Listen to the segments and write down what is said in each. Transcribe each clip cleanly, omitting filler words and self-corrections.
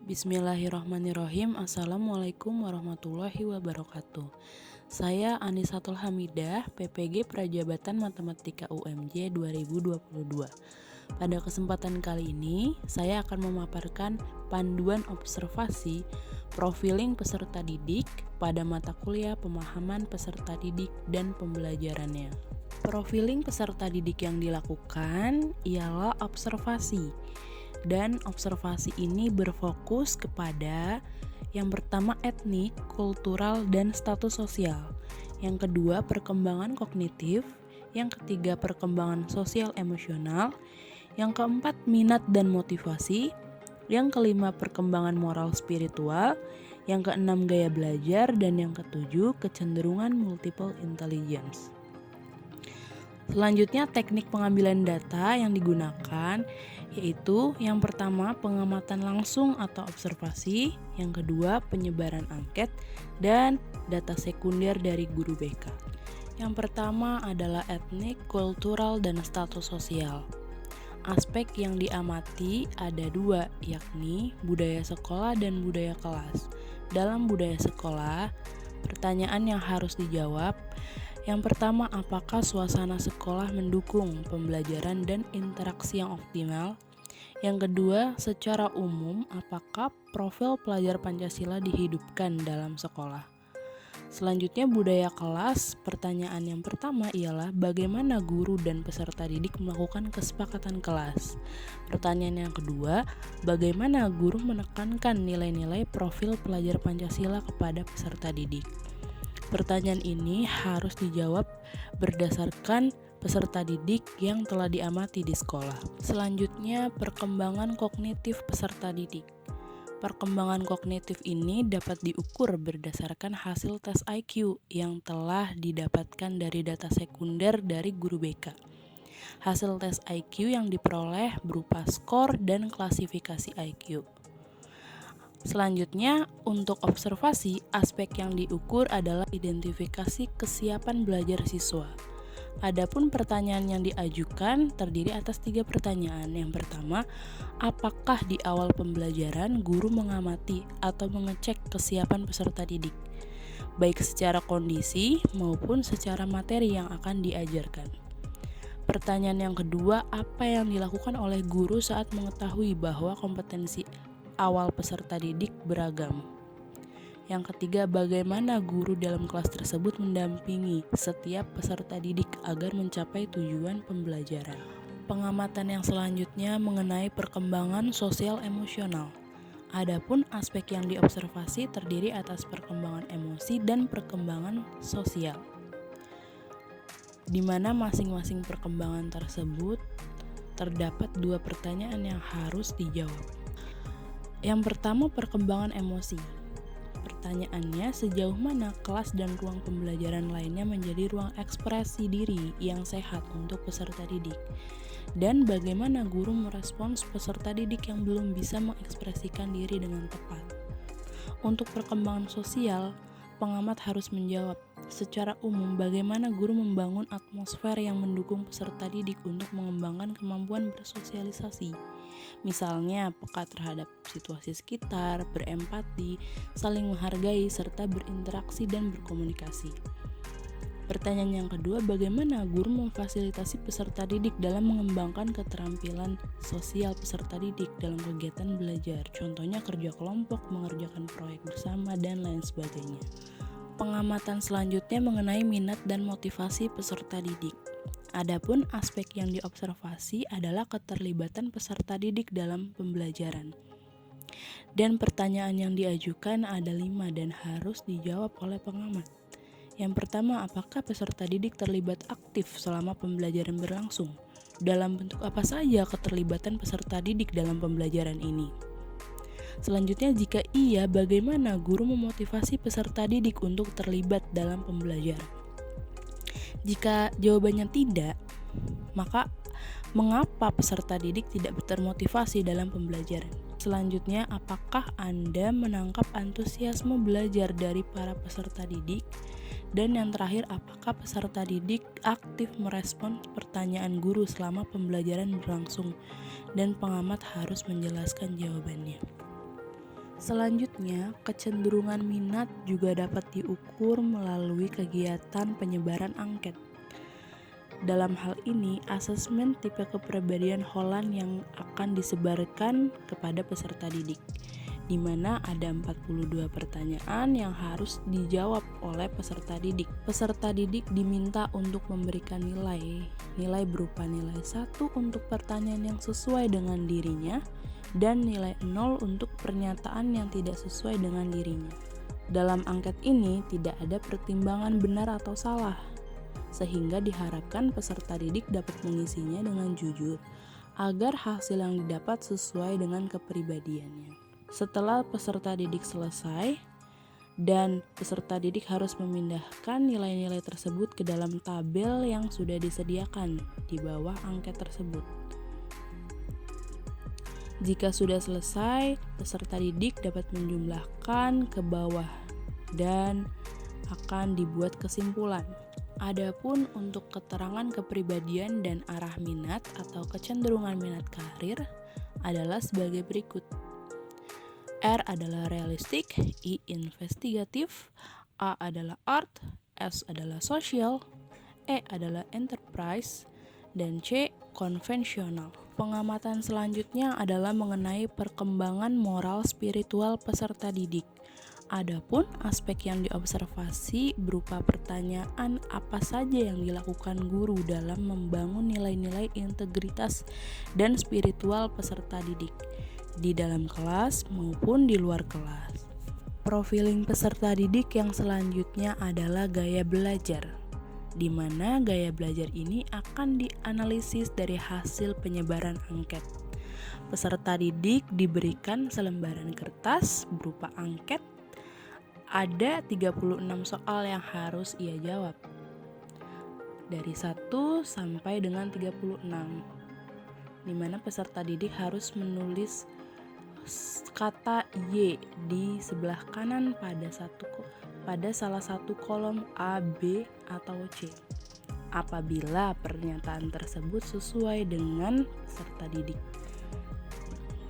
Bismillahirrahmanirrahim. Assalamualaikum warahmatullahi wabarakatuh. Saya Anisatul Hamidah, PPG Prajabatan Matematika UMJ 2022. Pada kesempatan kali ini, saya akan memaparkan panduan observasi profiling peserta didik pada mata kuliah pemahaman peserta didik dan pembelajarannya. Profiling peserta didik yang dilakukan ialah observasi. Dan observasi ini berfokus kepada yang pertama etnik, kultural, dan status sosial. Yang kedua perkembangan kognitif. Yang ketiga perkembangan sosial emosional. Yang keempat minat dan motivasi. Yang kelima perkembangan moral spiritual. Yang keenam gaya belajar. Dan yang ketujuh kecenderungan multiple intelligence. Selanjutnya teknik pengambilan data yang digunakan yaitu yang pertama pengamatan langsung atau observasi, yang kedua penyebaran angket, dan data sekunder dari guru BK. Yang pertama adalah etnik, kultural, dan status sosial. Aspek yang diamati ada dua, yakni budaya sekolah dan budaya kelas. Dalam budaya sekolah, pertanyaan yang harus dijawab yang pertama, apakah suasana sekolah mendukung pembelajaran dan interaksi yang optimal? Yang kedua, secara umum, apakah profil pelajar Pancasila dihidupkan dalam sekolah? Selanjutnya, budaya kelas. Pertanyaan yang pertama ialah bagaimana guru dan peserta didik melakukan kesepakatan kelas? Pertanyaan yang kedua, bagaimana guru menekankan nilai-nilai profil pelajar Pancasila kepada peserta didik? Pertanyaan ini harus dijawab berdasarkan peserta didik yang telah diamati di sekolah. Selanjutnya, perkembangan kognitif peserta didik. Perkembangan kognitif ini dapat diukur berdasarkan hasil tes IQ yang telah didapatkan dari data sekunder dari guru BK. Hasil tes IQ yang diperoleh berupa skor dan klasifikasi IQ. Selanjutnya, untuk observasi, aspek yang diukur adalah identifikasi kesiapan belajar siswa. Adapun pertanyaan yang diajukan terdiri atas 3 pertanyaan. Yang pertama, apakah di awal pembelajaran guru mengamati atau mengecek kesiapan peserta didik, baik secara kondisi maupun secara materi yang akan diajarkan. Pertanyaan yang kedua, apa yang dilakukan oleh guru saat mengetahui bahwa kompetensi awal peserta didik beragam. Yang ketiga, bagaimana guru dalam kelas tersebut mendampingi setiap peserta didik agar mencapai tujuan pembelajaran. Pengamatan yang selanjutnya mengenai perkembangan sosial emosional. Adapun aspek yang diobservasi terdiri atas perkembangan emosi dan perkembangan sosial, di mana masing-masing perkembangan tersebut terdapat 2 pertanyaan yang harus dijawab. Yang pertama, perkembangan emosi. Pertanyaannya, sejauh mana kelas dan ruang pembelajaran lainnya menjadi ruang ekspresi diri yang sehat untuk peserta didik? Dan bagaimana guru merespons peserta didik yang belum bisa mengekspresikan diri dengan tepat? Untuk perkembangan sosial, pengamat harus menjawab, secara umum bagaimana guru membangun atmosfer yang mendukung peserta didik untuk mengembangkan kemampuan bersosialisasi. Misalnya, peka terhadap situasi sekitar, berempati, saling menghargai, serta berinteraksi dan berkomunikasi. Pertanyaan yang kedua, bagaimana guru memfasilitasi peserta didik dalam mengembangkan keterampilan sosial peserta didik dalam kegiatan belajar, contohnya kerja kelompok, mengerjakan proyek bersama, dan lain sebagainya. Pengamatan selanjutnya mengenai minat dan motivasi peserta didik. Adapun aspek yang diobservasi adalah keterlibatan peserta didik dalam pembelajaran. Dan pertanyaan yang diajukan ada 5 dan harus dijawab oleh pengamat. Yang pertama, apakah peserta didik terlibat aktif selama pembelajaran berlangsung? Dalam bentuk apa saja keterlibatan peserta didik dalam pembelajaran ini? Selanjutnya, jika iya, bagaimana guru memotivasi peserta didik untuk terlibat dalam pembelajaran? Jika jawabannya tidak, maka mengapa peserta didik tidak termotivasi dalam pembelajaran? Selanjutnya, apakah Anda menangkap antusiasme belajar dari para peserta didik? Dan yang terakhir, apakah peserta didik aktif merespons pertanyaan guru selama pembelajaran berlangsung? Dan pengamat harus menjelaskan jawabannya. Selanjutnya, kecenderungan minat juga dapat diukur melalui kegiatan penyebaran angket. Dalam hal ini, asesmen tipe kepribadian Holland yang akan disebarkan kepada peserta didik, di mana ada 42 pertanyaan yang harus dijawab oleh peserta didik. Peserta didik diminta untuk memberikan nilai berupa nilai 1 untuk pertanyaan yang sesuai dengan dirinya, dan nilai 0 untuk pernyataan yang tidak sesuai dengan dirinya. Dalam angket ini tidak ada pertimbangan benar atau salah, sehingga diharapkan peserta didik dapat mengisinya dengan jujur, agar hasil yang didapat sesuai dengan kepribadiannya. Setelah peserta didik selesai, dan peserta didik harus memindahkan nilai-nilai tersebut ke dalam tabel yang sudah disediakan di bawah angket tersebut. Jika sudah selesai, peserta didik dapat menjumlahkan ke bawah dan akan dibuat kesimpulan. Adapun untuk keterangan kepribadian dan arah minat atau kecenderungan minat karir adalah sebagai berikut. R adalah realistik, I investigatif, A adalah art, S adalah social, E adalah enterprise, dan C konvensional. Pengamatan selanjutnya adalah mengenai perkembangan moral spiritual peserta didik. Adapun aspek yang diobservasi berupa pertanyaan apa saja yang dilakukan guru dalam membangun nilai-nilai integritas dan spiritual peserta didik di dalam kelas maupun di luar kelas. Profiling peserta didik yang selanjutnya adalah gaya belajar, di mana gaya belajar ini akan dianalisis dari hasil penyebaran angket. Peserta didik diberikan selembaran kertas berupa angket. Ada 36 soal yang harus ia jawab, dari 1 sampai dengan 36, di mana peserta didik harus menulis kata Y di sebelah kanan pada salah satu kolom A, B, atau C. Apabila pernyataan tersebut sesuai dengan peserta didik.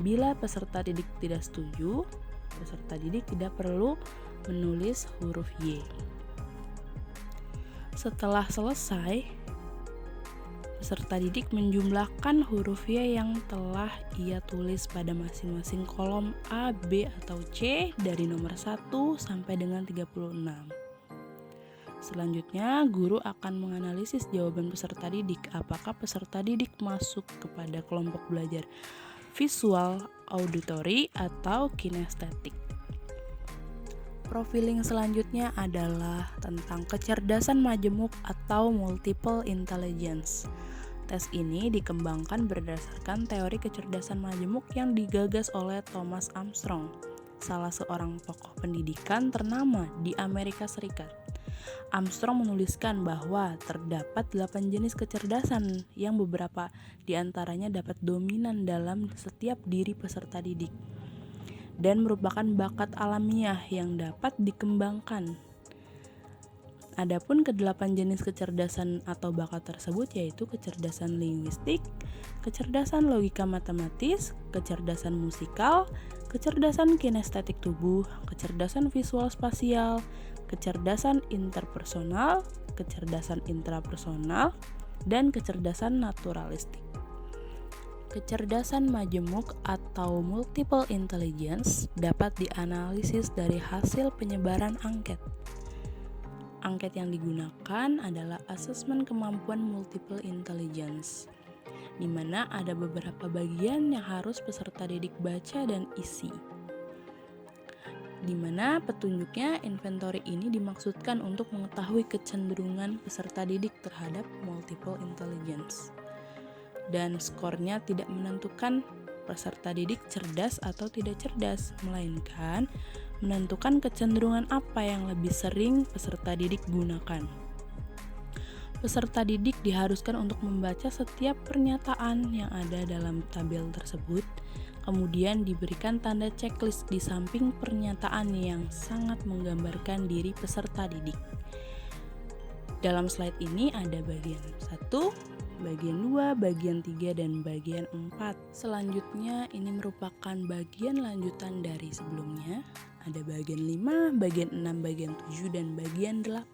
Bila peserta didik tidak setuju, peserta didik tidak perlu menulis huruf Y. Setelah selesai, peserta didik menjumlahkan huruf Y yang telah ia tulis pada masing-masing kolom A, B, atau C dari nomor 1 sampai dengan 36. Selanjutnya, guru akan menganalisis jawaban peserta didik. Apakah peserta didik masuk kepada kelompok belajar visual, auditory, atau kinestetik. Profiling selanjutnya adalah tentang kecerdasan majemuk atau multiple intelligence. Tes ini dikembangkan berdasarkan teori kecerdasan majemuk yang digagas oleh Thomas Armstrong, salah seorang tokoh pendidikan ternama di Amerika Serikat. Armstrong menuliskan bahwa terdapat 8 jenis kecerdasan yang beberapa diantaranya dapat dominan dalam setiap diri peserta didik dan merupakan bakat alamiah yang dapat dikembangkan. Adapun ke-8 jenis kecerdasan atau bakat tersebut yaitu kecerdasan linguistik, kecerdasan logika matematis, kecerdasan musikal, kecerdasan kinestetik tubuh, kecerdasan visual spasial, kecerdasan interpersonal, kecerdasan intrapersonal, dan kecerdasan naturalistik. Kecerdasan majemuk atau multiple intelligence dapat dianalisis dari hasil penyebaran angket. Angket yang digunakan adalah asesmen kemampuan multiple intelligence, di mana ada beberapa bagian yang harus peserta didik baca dan isi. Di mana petunjuknya inventory ini dimaksudkan untuk mengetahui kecenderungan peserta didik terhadap multiple intelligence. Dan skornya tidak menentukan peserta didik cerdas atau tidak cerdas, melainkan menentukan kecenderungan apa yang lebih sering peserta didik gunakan. Peserta didik diharuskan untuk membaca setiap pernyataan yang ada dalam tabel tersebut, kemudian diberikan tanda checklist di samping pernyataan yang sangat menggambarkan diri peserta didik. Dalam slide ini ada bagian 1, bagian 2, bagian 3, dan bagian 4. Selanjutnya ini merupakan bagian lanjutan dari sebelumnya. Ada bagian 5, bagian 6, bagian 7, dan bagian 8.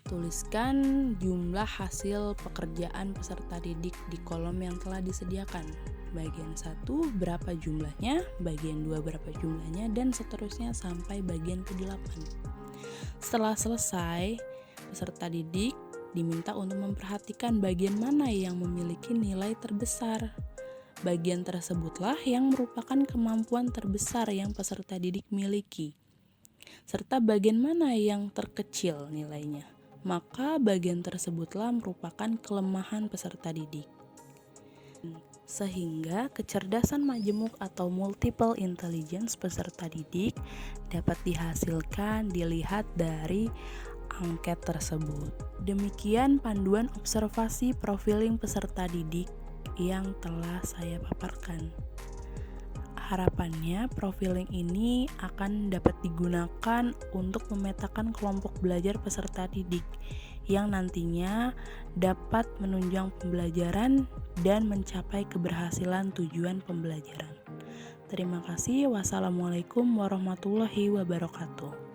Tuliskan jumlah hasil pekerjaan peserta didik di kolom yang telah disediakan. Bagian 1 berapa jumlahnya, bagian 2 berapa jumlahnya, dan seterusnya sampai bagian ke-8. Setelah selesai, peserta didik diminta untuk memperhatikan bagian mana yang memiliki nilai terbesar. Bagian tersebutlah yang merupakan kemampuan terbesar yang peserta didik miliki, serta bagian mana yang terkecil nilainya. Maka bagian tersebutlah merupakan kelemahan peserta didik. Sehingga kecerdasan majemuk atau multiple intelligence peserta didik dapat dihasilkan dilihat dari angket tersebut. Demikian panduan observasi profiling peserta didik yang telah saya paparkan. Harapannya profiling ini akan dapat digunakan untuk memetakan kelompok belajar peserta didik yang nantinya dapat menunjang pembelajaran dan mencapai keberhasilan tujuan pembelajaran. Terima kasih. Wassalamualaikum warahmatullahi wabarakatuh.